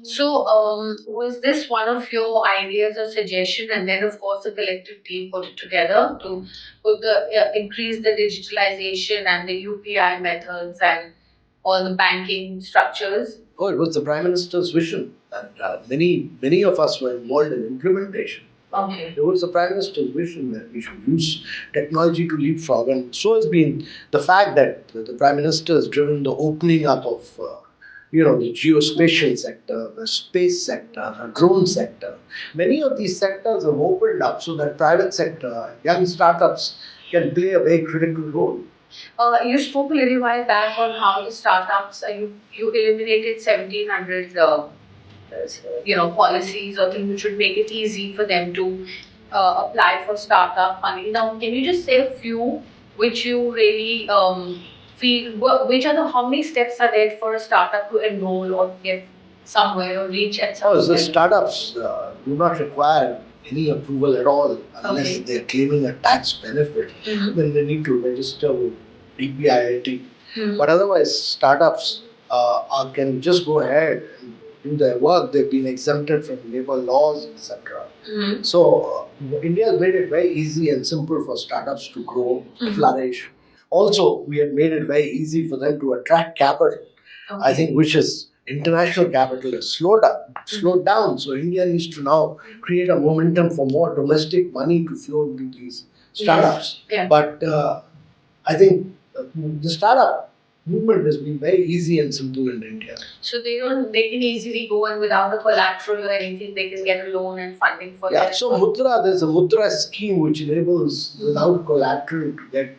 So, was this one of your ideas or suggestion, and then of course the collective team put it together to increase the digitalization and the UPI methods and all the banking structures? Oh, it was the Prime Minister's vision, and many of us were involved in implementation. Okay. It was the Prime Minister's vision that we should use technology to leapfrog, and so has been the fact that the Prime Minister has driven the opening up of the geospatial sector, the space sector, the drone sector. Many of these sectors have opened up so that private sector, young startups can play a very critical role. You spoke a little while back on how the startups, you eliminated 1700 policies or things which would make it easy for them to apply for startup funding. Now, can you just say a few which you really feel, which are the, how many steps are there for a startup to enroll or get somewhere or reach at some point? The startups do not require any approval at all unless they're claiming a tax benefit. Then they need to register with DPIIT. But otherwise, startups can just go ahead and do their work. They've been exempted from labor laws, etc. So India has made it very easy and simple for startups to grow, flourish. Also, we have made it very easy for them to attract capital. I think which is international capital has slowed down. So India needs to now create a momentum for more domestic money to flow into these startups. Yeah. But I think the startup movement has been very easy and simple in India. So they can easily go and without a collateral or anything, they can get a loan and funding for that. So there's a Mudra scheme which enables without collateral to get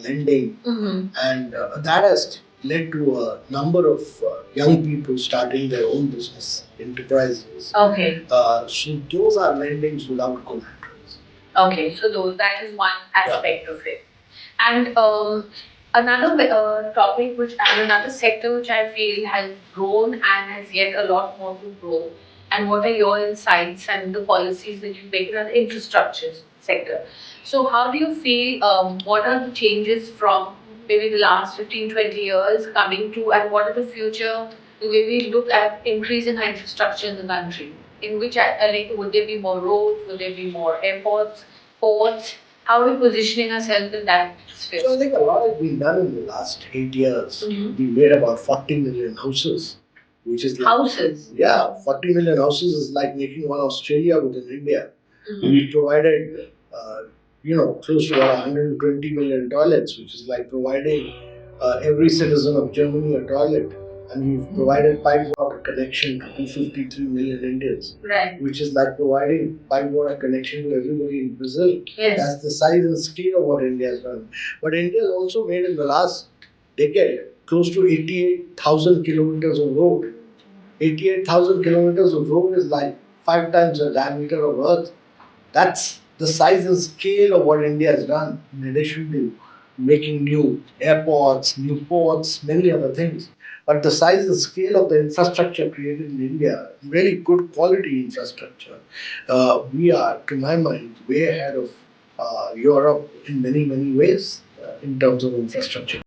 lending, and that has led to a number of young people starting their own business enterprises. Okay. So those are lendings without collaterals. Okay, so that is one aspect of it. And another topic which and another sector which I feel has grown and has yet a lot more to grow. And what are your insights and the policies that you've taken on the infrastructure sector? So how do you feel? What are the changes from maybe the last 15, 20 years coming to, and what are the future? The way we look at increasing our infrastructure in the country. In which like, would there be more roads? Would there be more airports, ports? How are we positioning ourselves in that space? So I think a lot has been done in the last 8 years. We made about 40 million houses, which is like, houses. Yeah, 40 million houses is like making one Australia within India. We provided, close to about 120 million toilets, which is like providing every citizen of Germany a toilet. And we've provided pipe water connection to 253 million Indians. Right. Which is like providing pipe water connection to everybody in Brazil. Yes. That's the size and scale of what India has done. But India has also made in the last decade close to 88,000 kilometers of road. 88,000 kilometers of road is like 5 times the diameter of Earth. That's the size and scale of what India has done, in addition to making new airports, new ports, many other things. But the size and scale of the infrastructure created in India, really good quality infrastructure, we are, to my mind, way ahead of Europe in many, many ways in terms of infrastructure.